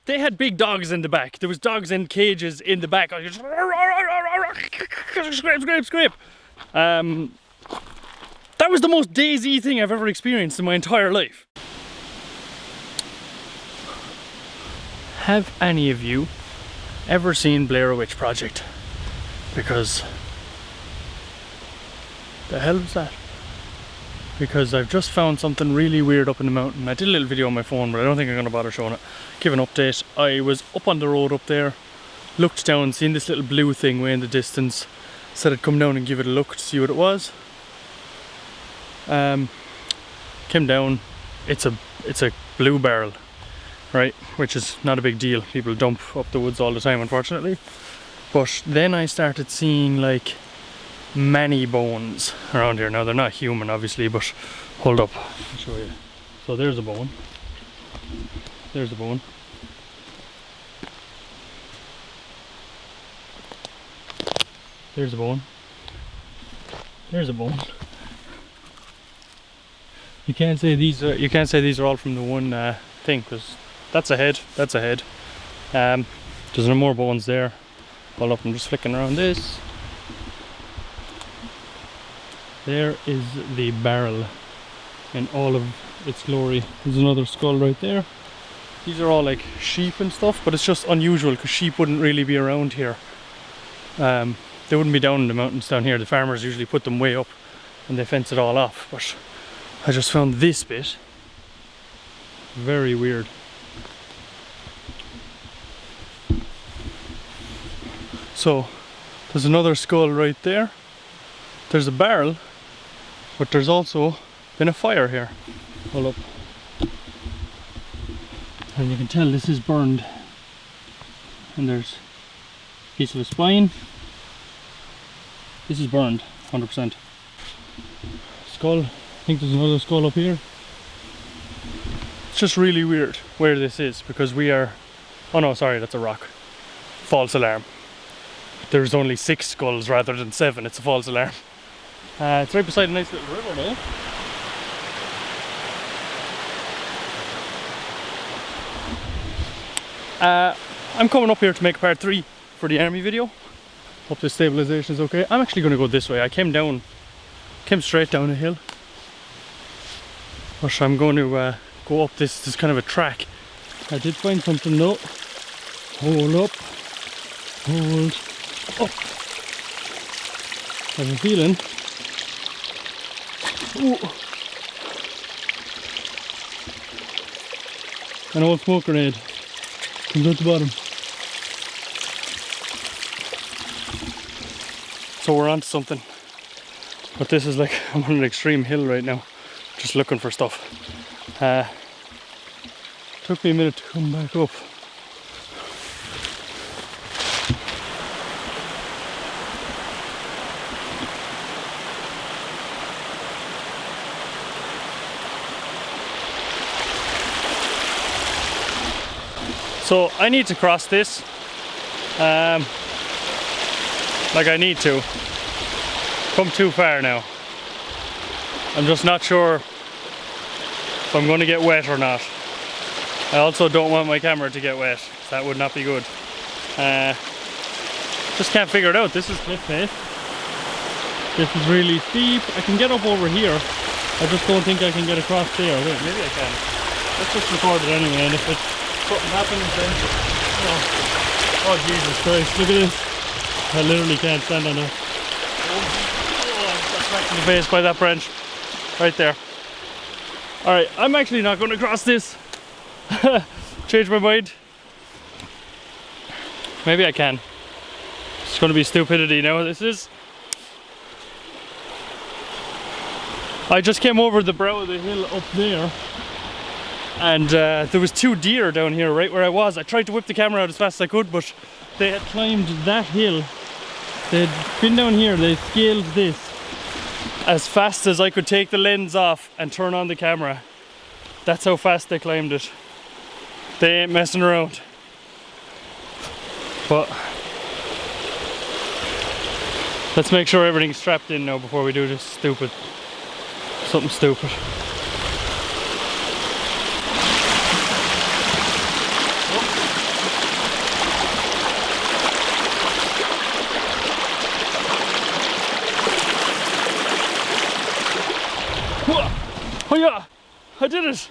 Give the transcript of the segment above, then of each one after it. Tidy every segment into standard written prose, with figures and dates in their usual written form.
they had big dogs in the back. There was dogs in cages in the back. I just scrape. That was the most DayZ thing I've ever experienced in my entire life. Have any of you ever seen Blair Witch Project? Because the hell was that? Because I've just found something really weird up in the mountain. I did a little video on my phone, but I don't think I'm going to bother showing it. Give an update. I was up on the road up there, looked down, seen this little blue thing way in the distance. Said I'd come down and give it a look to see what it was. Came down. It's a blue barrel, right? Which is not a big deal. People dump up the woods all the time, unfortunately. But then I started seeing like many bones around here. Now they're not human, obviously, but hold up, I'll show you. So there's a bone. There's a bone. There's a bone. There's a bone. You can't say these are all from the one thing, because that's a head. That's a head. There's no more bones there. Hold up, I'm just flicking around this. There is the barrel in all of its glory. There's another skull right there. These are all like sheep and stuff, but it's just unusual because sheep wouldn't really be around here. They wouldn't be down in the mountains down here. The farmers usually put them way up and they fence it all off. But I just found this bit very weird. So there's another skull right there. There's a barrel, but there's also been a fire here. Hold up. And you can tell this is burned. And there's a piece of a spine. This is burned, 100%. Skull, I think there's another skull up here. It's just really weird where this is, because we are... Oh no, sorry, that's a rock. False alarm. There's only 6 skulls rather than 7, it's a false alarm. It's right beside a nice little river now. I'm coming up here to make part 3 for the army video. Hope the stabilization is okay. I'm actually going to go this way. I came straight down a hill. But I'm going to go up this kind of a track. I did find something though. Hold up. Hold up. I have a feeling. Ooh. An old smoke grenade. Comes out the bottom. So we're onto something. But this is like, I'm on an extreme hill right now. Just looking for stuff. Took me a minute to come back up. So I need to cross this, like I need to. Come too far now. I'm just not sure if I'm going to get wet or not. I also don't want my camera to get wet. That would not be good. Just can't figure it out. This is cliff face. This is really steep. I can get up over here. I just don't think I can get across there. Wait, maybe I can. Let's just record it anyway, and if something happens then... Oh Jesus Christ, look at this. I literally can't stand on it. Oh, I got smacked in the face by that branch. Right there. Alright, I'm actually not going to cross this. Change my mind. Maybe I can. It's going to be stupidity now, this is. I just came over the brow of the hill up there. And there was 2 deer down here right where I was. I tried to whip the camera out as fast as I could, but they had climbed that hill. They had been down here, they scaled this as fast as I could take the lens off and turn on the camera. That's how fast they climbed it. They ain't messing around. But let's make sure everything's strapped in now before we do this something stupid. I did it!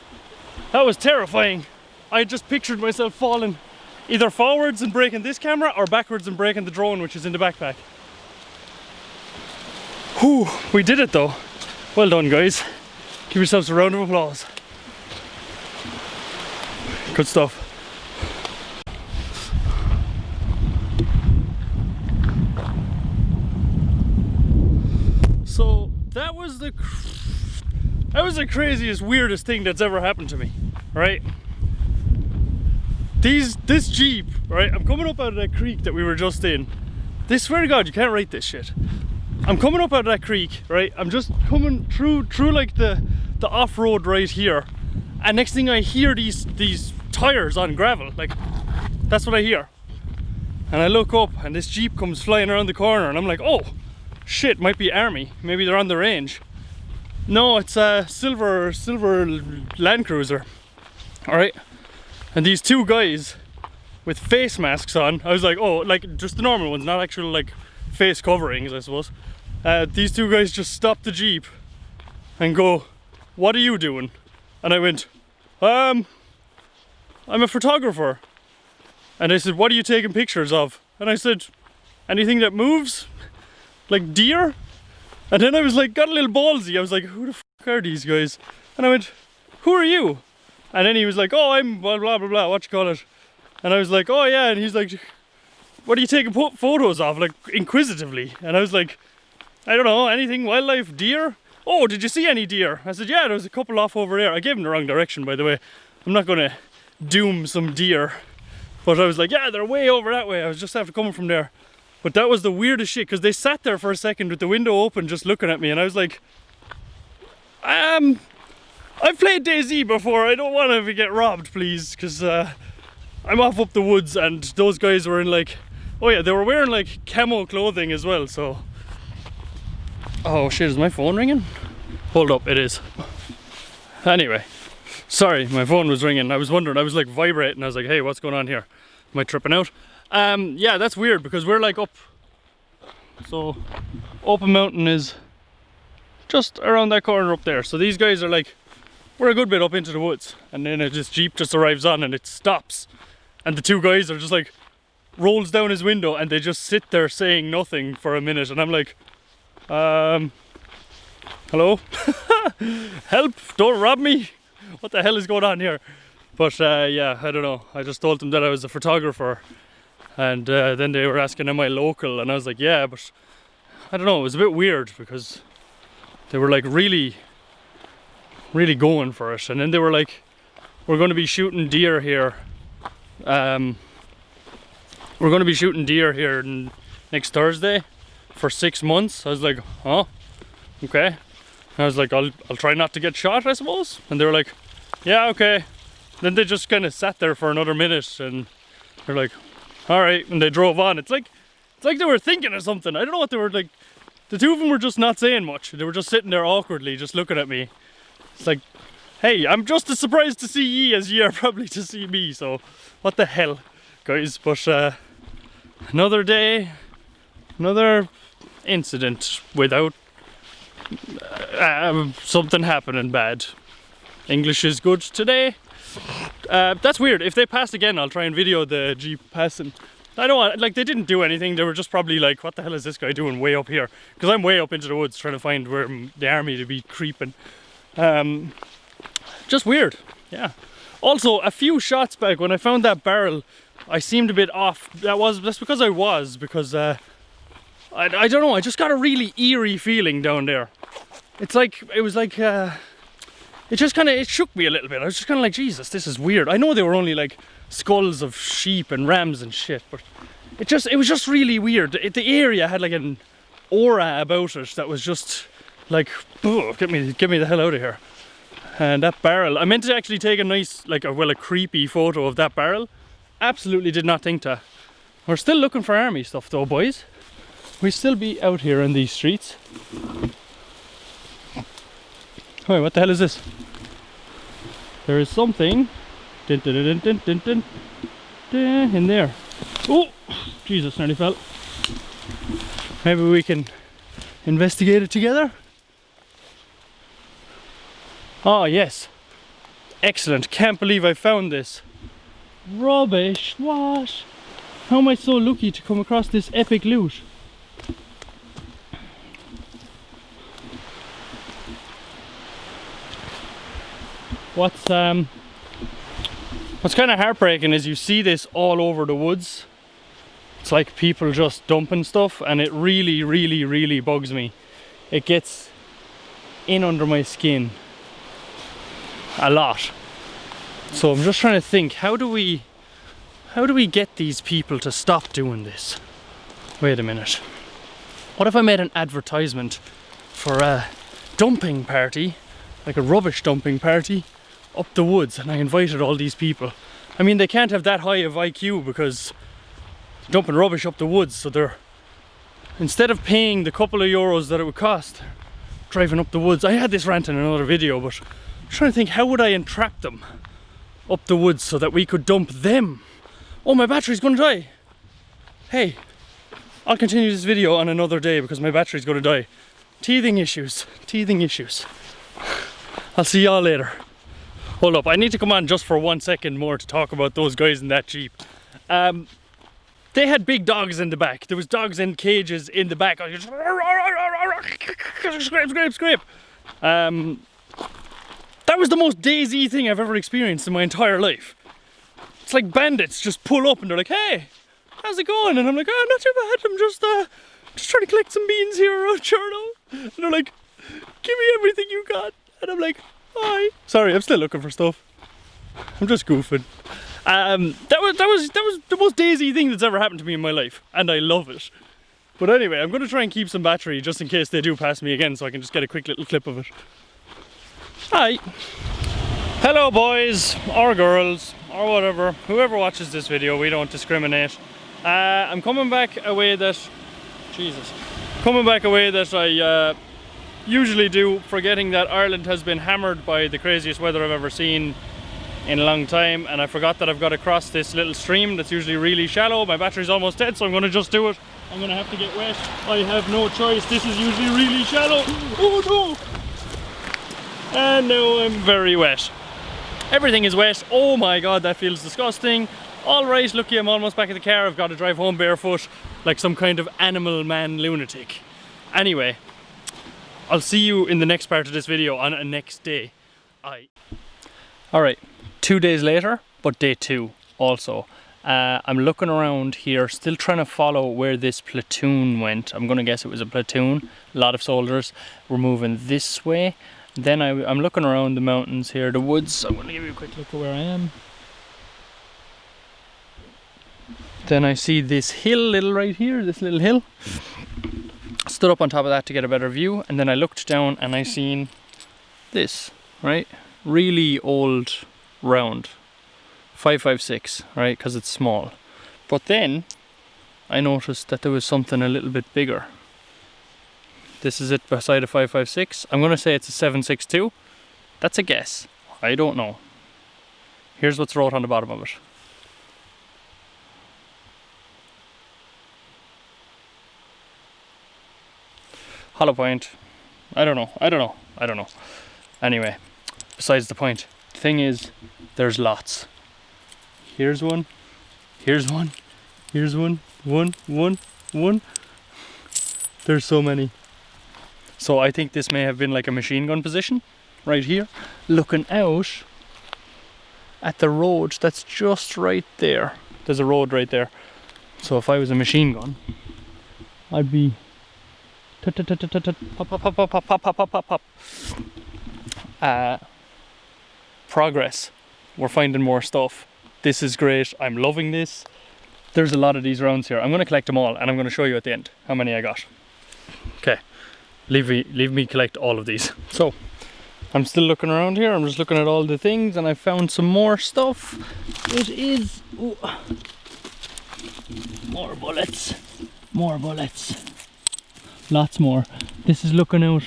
That was terrifying. I just pictured myself falling either forwards and breaking this camera or backwards and breaking the drone which is in the backpack. Whew, we did it though. Well done guys. Give yourselves a round of applause. Good stuff. So that was the craziest, weirdest thing that's ever happened to me, right? This Jeep, right? I'm coming up out of that creek that we were just in. Swear to God, you can't write this shit. I'm coming up out of that creek, right? I'm just coming through like the off-road right here, and next thing I hear these tires on gravel, like that's what I hear. And I look up, and this Jeep comes flying around the corner, and I'm like, oh shit, might be army. Maybe they're on the range. No, it's a silver Land Cruiser. All right. And these two guys with face masks on, I was like, oh, like just the normal ones, not actual like face coverings, I suppose. These two guys just stopped the Jeep and go, what are you doing? And I went, I'm a photographer. And they said, what are you taking pictures of? And I said, anything that moves, like deer. And then I was like, got a little ballsy. I was like, who the fuck are these guys? And I went, who are you? And then he was like, oh, I'm blah, blah, blah, blah, what you call it? And I was like, oh yeah. And he's like, what are you taking photos of? Like, inquisitively. And I was like, I don't know, anything, wildlife, deer? Oh, did you see any deer? I said, yeah, there was a couple off over there. I gave him the wrong direction, by the way. I'm not gonna doom some deer. But I was like, yeah, they're way over that way. I was just after coming from there. But that was the weirdest shit, because they sat there for a second with the window open just looking at me, and I was like, I've played DayZ before, I don't want to get robbed, please, because I'm off up the woods, and those guys were in like, oh yeah, they were wearing like camo clothing as well, so. Oh shit, is my phone ringing? Hold up, it is. Anyway, sorry, my phone was ringing. I was wondering, I was like vibrating, I was like, hey, what's going on here? Am I tripping out? Yeah, that's weird, because we're like up, so Open Mountain is just around that corner up there. So these guys are like, we're a good bit up into the woods, and then this Jeep just arrives on and it stops, and the two guys are just like, rolls down his window, and they just sit there saying nothing for a minute, and I'm like, hello? Help, don't rob me. What the hell is going on here? But yeah, I don't know. I just told them that I was a photographer, and then they were asking, am I local? And I was like, yeah, but I don't know, it was a bit weird because they were like really going for it. And then they were like, we're going to be shooting deer here. We're going to be shooting deer here next Thursday for 6 months. I was like, oh, okay. And I was like, I'll try not to get shot, I suppose. And they were like, yeah, okay. Then they just kind of sat there for another minute, and they're like, all right, and they drove on. It's like they were thinking of something. I don't know what they were like. The two of them were just not saying much. They were just sitting there awkwardly, just looking at me. It's like, hey, I'm just as surprised to see ye as ye are probably to see me, so what the hell, guys. But another day, another incident without something happening bad. English is good today. That's weird. If they pass again, I'll try and video the Jeep passing. I don't want, like, they didn't do anything. They were just probably like, what the hell is this guy doing way up here? Because I'm way up into the woods trying to find where the army to be creeping. Just weird, yeah. Also, a few shots back when I found that barrel, I seemed a bit off. That's because I was, because I don't know, I just got a really eerie feeling down there. It's like, it was like, it just kind of, it shook me a little bit. I was just kind of like, Jesus, this is weird. I know they were only like skulls of sheep and rams and shit, but it was just really weird. The area had like an aura about it that was just like, get me the hell out of here. And that barrel, I meant to actually take a nice, like a creepy photo of that barrel. Absolutely did not think to. We're still looking for army stuff though, boys. We still be out here in these streets. Wait, what the hell is this? There is something in there. Oh, Jesus, nearly fell. Maybe we can investigate it together. Oh yes, Excellent. Can't believe I found this. Rubbish. What? How am I so lucky to come across this epic loot? What's kind of heartbreaking is you see this all over the woods. It's like people just dumping stuff, and it really, really, really bugs me. It gets in under my skin a lot. So I'm just trying to think, how do we get these people to stop doing this? Wait a minute. What if I made an advertisement for a dumping party, like a rubbish dumping party, up the woods, and I invited all these people? I mean, they can't have that high of IQ because they're dumping rubbish up the woods, so they're, instead of paying the couple of euros that it would cost, driving up the woods. I had this rant in another video, but I'm trying to think, how would I entrap them up the woods so that we could dump them? Oh, my battery's gonna die. Hey, I'll continue this video on another day because my battery's gonna die. Teething issues, teething issues. I'll see y'all later. Hold up, I need to come on just for 1 second more to talk about those guys in that Jeep. They had big dogs in the back. There was dogs in cages in the back. I just scrape, scrape, scrape. That was the most DayZ thing I've ever experienced in my entire life. It's like bandits just pull up and they're like, "Hey, how's it going?" And I'm like, "Oh, not too bad. I'm just trying to collect some beans here around Cherno." And they're like, "Give me everything you got." And I'm like, "Hi." Sorry, I'm still looking for stuff. I'm just goofing. That was the most DayZ thing that's ever happened to me in my life, and I love it. But anyway, I'm going to try and keep some battery just in case they do pass me again, so I can just get a quick little clip of it. Hi. Hello boys, or girls, or whatever. Whoever watches this video, we don't discriminate. I'm coming back a way that... Jesus. Coming back a way that I usually do, forgetting that Ireland has been hammered by the craziest weather I've ever seen in a long time, and I forgot that I've got to cross this little stream that's usually really shallow. My battery's almost dead, so I'm going to just do it. I'm going to have to get wet. I have no choice. This is usually really shallow. Oh no! And now I'm very wet. Everything is wet. Oh my god, that feels disgusting. Alright, lucky I'm almost back in the car. I've got to drive home barefoot like some kind of animal man lunatic. Anyway, I'll see you in the next part of this video on a next day. Alright, 2 days later, but day 2 also. I'm looking around here, still trying to follow where this platoon went. I'm gonna guess it was a platoon. A lot of soldiers. We're moving this way. Then I'm looking around the mountains here, the woods. I'm gonna give you a quick look at where I am. Then I see this hill right here, this little hill. Stood up on top of that to get a better view, and then I looked down and I seen this, right? Really old round 5.56, right? Because it's small. But then I noticed that there was something a little bit bigger. This is it beside a 5.56. I'm gonna say it's a 7.62. That's a guess. I don't know. Here's what's wrote on the bottom of it. Hollow point. I don't know. Anyway, besides the point. The thing is, there's lots. Here's one. Here's one. Here's one. One. There's so many. So I think this may have been like a machine gun position right here, looking out at the road that's just right there. There's a road right there. So if I was a machine gun, I'd be pop. Progress. We're finding more stuff. This is great. I'm loving this. There's a lot of these rounds here. I'm going to collect them all and I'm going to show you at the end how many I got. Okay. Leave me collect all of these. So, I'm still looking around here. I'm just looking at all the things and I found some more stuff. It is... Ooh. More bullets. More bullets. Lots more. This is looking out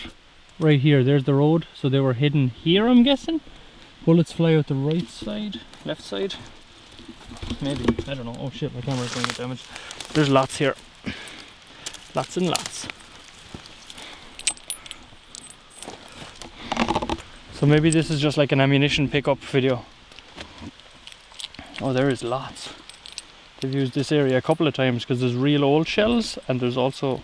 right here. There's the road. So they were hidden here, I'm guessing. Bullets fly out the right side. Left side. Maybe. I don't know. Oh shit, my camera's going to get damaged. There's lots here. Lots and lots. So maybe this is just like an ammunition pickup video. Oh, there is lots. They've used this area a couple of times because there's real old shells and there's also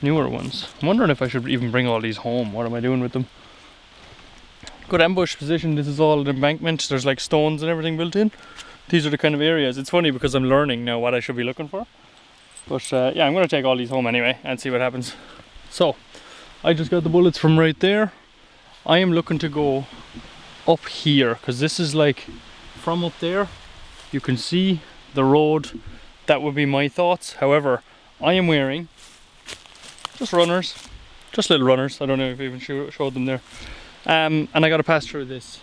newer ones. I'm wondering if I should even bring all these home. What am I doing with them? Good ambush position. This is all an embankment. There's like stones and everything built in. These are the kind of areas. It's funny because I'm learning now what I should be looking for. But yeah, I'm going to take all these home anyway and see what happens. So, I just got the bullets from right there. I am looking to go up here because this is like from up there you can see the road. That would be my thoughts. However, I am wearing just runners, just little runners. I don't know if I even showed them there. And I got to pass through this,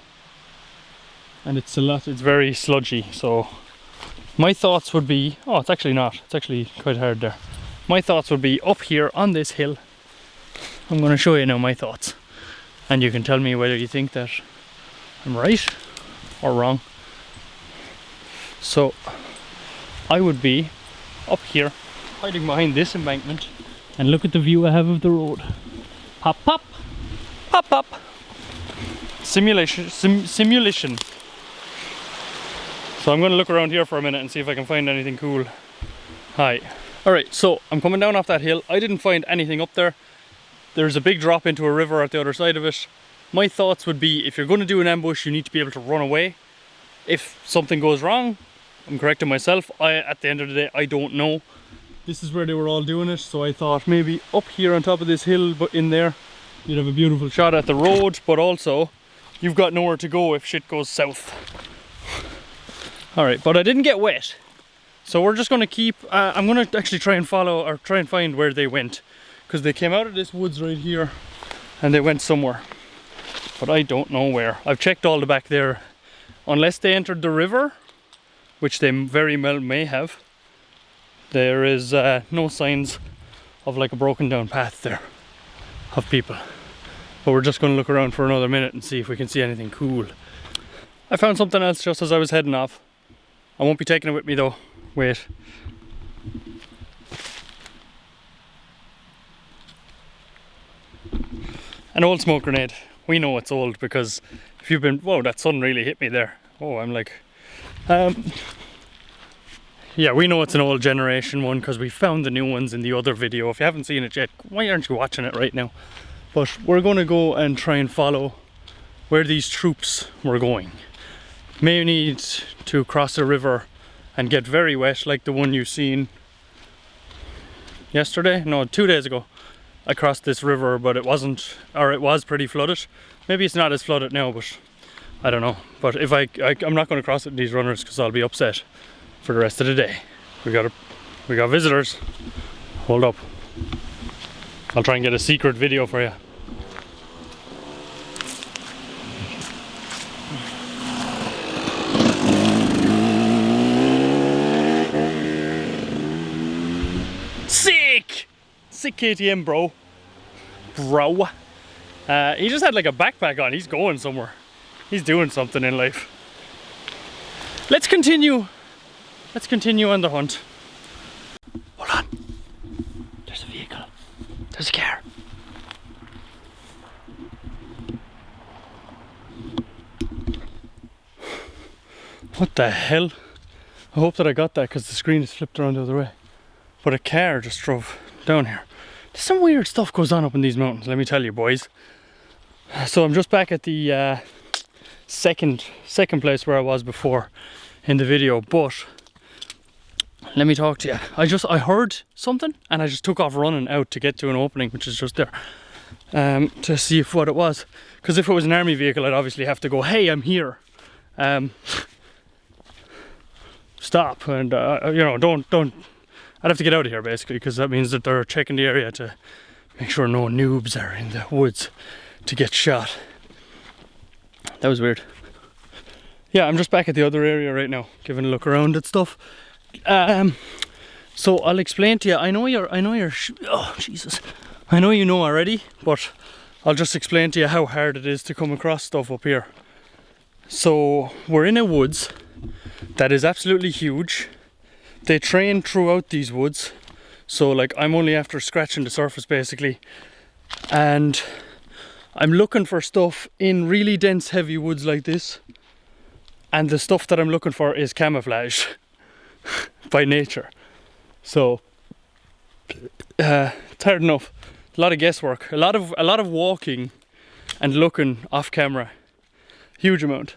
and it's very sludgy. So my thoughts would be, oh, it's actually not, it's actually quite hard there. My thoughts would be up here on this hill. I'm going to show you now my thoughts, and you can tell me whether you think that I'm right or wrong. So I would be up here hiding behind this embankment, and look at the view I have of the road. Pop pop pop pop. Simulation. So I'm going to look around here for a minute and see if I can find anything cool. Hi. Alright, so I'm coming down off that hill. I didn't find anything up there. There's a big drop into a river at the other side of it. My thoughts would be, if you're going to do an ambush, you need to be able to run away. If something goes wrong, I'm correcting myself. At the end of the day, I don't know. This is where they were all doing it, so I thought maybe up here on top of this hill, but in there, you'd have a beautiful shot at the road, but also you've got nowhere to go if shit goes south. Alright, but I didn't get wet. So we're just going to keep, I'm going to actually try and follow, or try and find where they went. Because they came out of this woods right here, and they went somewhere. But I don't know where. I've checked all the back there. Unless they entered the river, which they very well may have, there is no signs of like a broken down path there of people. But we're just going to look around for another minute and see if we can see anything cool. I found something else just as I was heading off. I won't be taking it with me though. Wait. An old smoke grenade. We know it's old because if you've been... Whoa, that sun really hit me there. Oh, I'm like... yeah, we know it's an old generation one because we found the new ones in the other video. If you haven't seen it yet, why aren't you watching it right now? But we're going to go and try and follow where these troops were going. May need to cross a river and get very wet like the one you seen yesterday. No, 2 days ago. I crossed this river, but it wasn't, or it was pretty flooded. Maybe it's not as flooded now, but I don't know. But if I'm not going to cross it with these runners because I'll be upset for the rest of the day. We got visitors. Hold up. I'll try and get a secret video for you. Sick KTM, bro. He just had like a backpack on. He's going somewhere. He's doing something in life. Let's continue on the hunt. Hold on. There's a vehicle. There's a car. What the hell? I hope that I got that because the screen is flipped around the other way. But a car just drove down here. There's some weird stuff goes on up in these mountains, let me tell you, boys. So I'm just back at the second place where I was before in the video, but let me talk to you. I heard something and I just took off running out to get to an opening which is just there, to see what it was. Because if it was an army vehicle, I'd obviously have to go, hey, I'm here. Stop and you know, don't. I'd have to get out of here basically, because that means that they're checking the area to make sure no noobs are in the woods to get shot. That was weird. Yeah, I'm just back at the other area right now, giving a look around at stuff. So I'll explain to you. I know oh Jesus, I know you know already, but I'll just explain to you how hard it is to come across stuff up here. So we're in a woods that is absolutely huge. They train throughout these woods, so like I'm only after scratching the surface basically, and I'm looking for stuff in really dense heavy woods like this, and the stuff that I'm looking for is camouflage by nature. So it's hard enough. A lot of guesswork, a lot of walking and looking off camera, huge amount.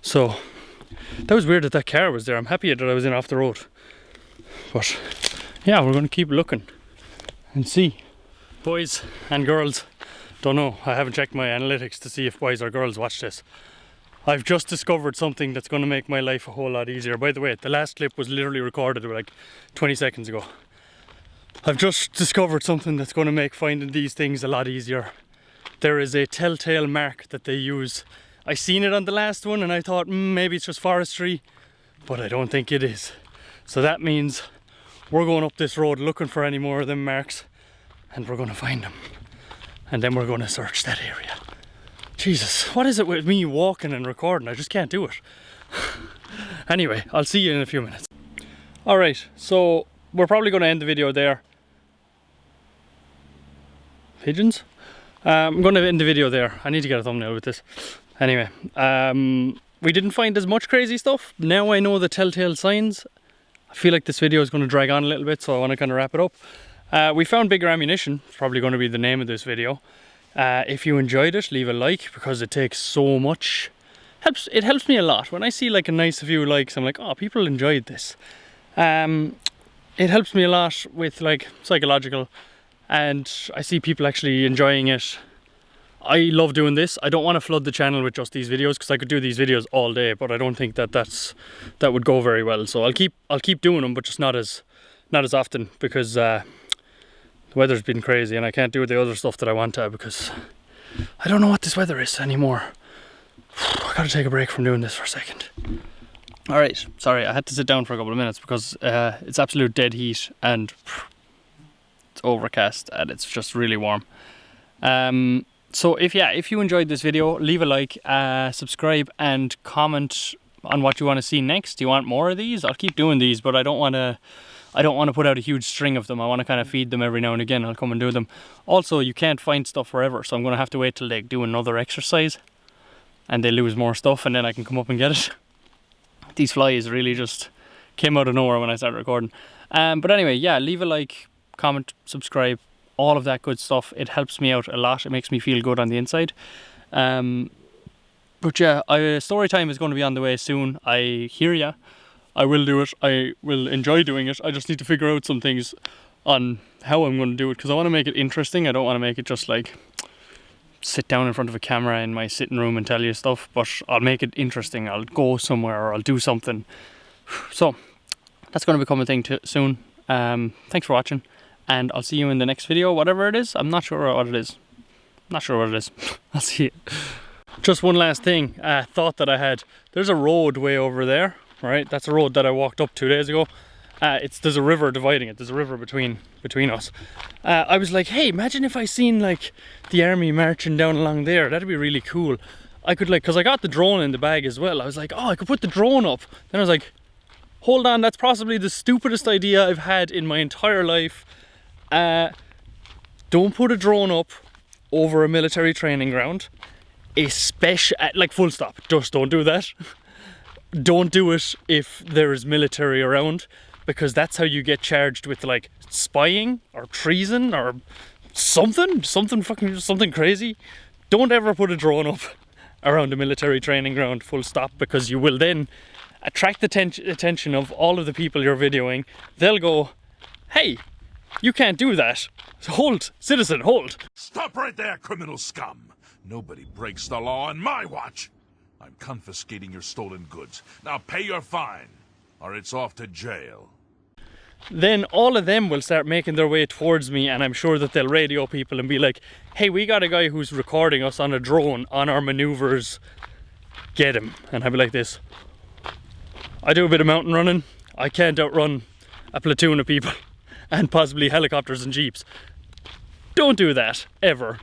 So that was weird that that car was there. I'm happy that I was in off the road, but yeah, we're going to keep looking and see. Boys and girls, don't know, I haven't checked my analytics to see if boys or girls watch this. I've just discovered something that's going to make my life a whole lot easier. By the way, the last clip was literally recorded like 20 seconds ago. I've just discovered something that's going to make finding these things a lot easier. There is a telltale mark that they use. I seen it on the last one and I thought maybe it's just forestry, but I don't think it is. So that means we're going up this road looking for any more of them marks, and we're going to find them. And then we're going to search that area. Jesus, what is it with me walking and recording? I just can't do it. Anyway, I'll see you in a few minutes. Alright, so we're probably going to end the video there. Pigeons? I'm going to end the video there. I need to get a thumbnail with this. Anyway, we didn't find as much crazy stuff. Now I know the telltale signs. I feel like this video is going to drag on a little bit, so I want to kind of wrap it up. We found bigger ammunition. It's probably going to be the name of this video. If you enjoyed it, leave a like, because it takes so much. It helps me a lot. When I see like a nice few likes, I'm like, oh, people enjoyed this. It helps me a lot with like psychological, and I see people actually enjoying it. I love doing this. I don't want to flood the channel with just these videos, because I could do these videos all day, but I don't think that that would go very well. So I'll keep doing them, but just not as often, because the weather's been crazy and I can't do the other stuff that I want to, because I don't know what this weather is anymore. I gotta take a break from doing this for a second. Alright, sorry, I had to sit down for a couple of minutes because it's absolute dead heat and it's overcast and it's just really warm. So if you enjoyed this video, leave a like, subscribe and comment on what you want to see next. Do you want more of these? I'll keep doing these, but I don't want to put out a huge string of them. I want to kind of feed them every now and again. I'll come and do them. Also, you can't find stuff forever, so I'm going to have to wait till they do another exercise and they lose more stuff, and then I can come up and get it. These flies really just came out of nowhere when I started recording. But anyway, yeah, leave a like, comment, subscribe, all of that good stuff. It helps me out a lot. It makes me feel good on the inside. But yeah, story time is going to be on the way soon. I hear ya. I will do it. I will enjoy doing it. I just need to figure out some things on how I'm going to do it, because I want to make it interesting. I don't want to make it just like sit down in front of a camera in my sitting room and tell you stuff, but I'll make it interesting. I'll go somewhere or I'll do something. So that's going to become a thing soon. Thanks for watching, and I'll see you in the next video, whatever it is. I'm not sure what it is. I'll see you. Just one last thing, thought that I had. There's a road way over there, right? That's a road that I walked up 2 days ago. There's a river dividing it. There's a river between us. I was like, hey, imagine if I seen like the army marching down along there. That'd be really cool. I could like, because I got the drone in the bag as well. I was like, oh, I could put the drone up. Then I was like, hold on, that's possibly the stupidest idea I've had in my entire life. Don't put a drone up over a military training ground. Especially, like, full stop. Just don't do that. Don't do it if there is military around, because that's how you get charged with like spying or treason or something crazy. Don't ever put a drone up around a military training ground, full stop, because you will then attract the attention of all of the people you're videoing. They'll go, hey, you can't do that. Hold, citizen, hold. Stop right there, criminal scum. Nobody breaks the law on my watch. I'm confiscating your stolen goods. Now pay your fine, or it's off to jail. Then all of them will start making their way towards me, and I'm sure that they'll radio people and be like, hey, we got a guy who's recording us on a drone on our maneuvers. Get him. And I'll be like this. I do a bit of mountain running. I can't outrun a platoon of people and possibly helicopters and jeeps. Don't do that, ever.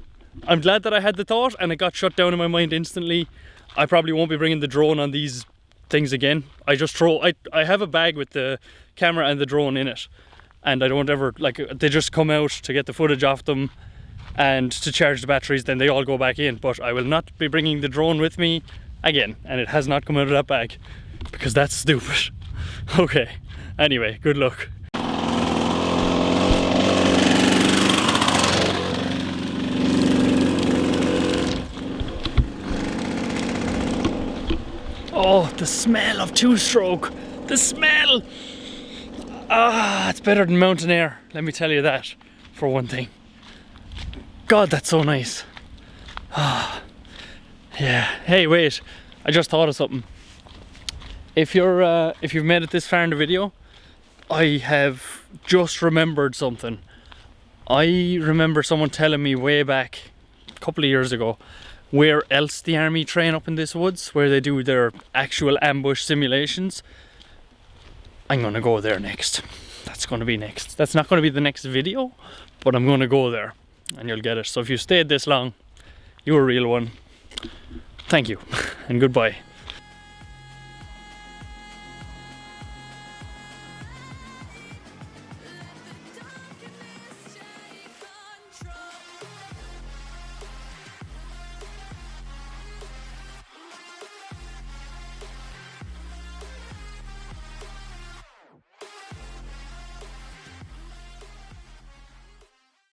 I'm glad that I had the thought and it got shut down in my mind instantly. I probably won't be bringing the drone on these things again. I have a bag with the camera and the drone in it, and I don't ever, like, they just come out to get the footage off them, and to charge the batteries, then they all go back in. But I will not be bringing the drone with me again, and it has not come out of that bag because that's stupid. Okay, anyway, good luck. Oh, the smell of two-stroke, the smell! Ah, it's better than mountain air, let me tell you that, for one thing. God, that's so nice. Ah, yeah. Hey, wait, I just thought of something. If you've made it this far in the video, I have just remembered something. I remember someone telling me way back, a couple of years ago, where else the army train up in this woods, where they do their actual ambush simulations. I'm gonna go there next. That's gonna be next. That's not gonna be the next video, but I'm gonna go there and you'll get it. So if you stayed this long, you're a real one. Thank you and goodbye.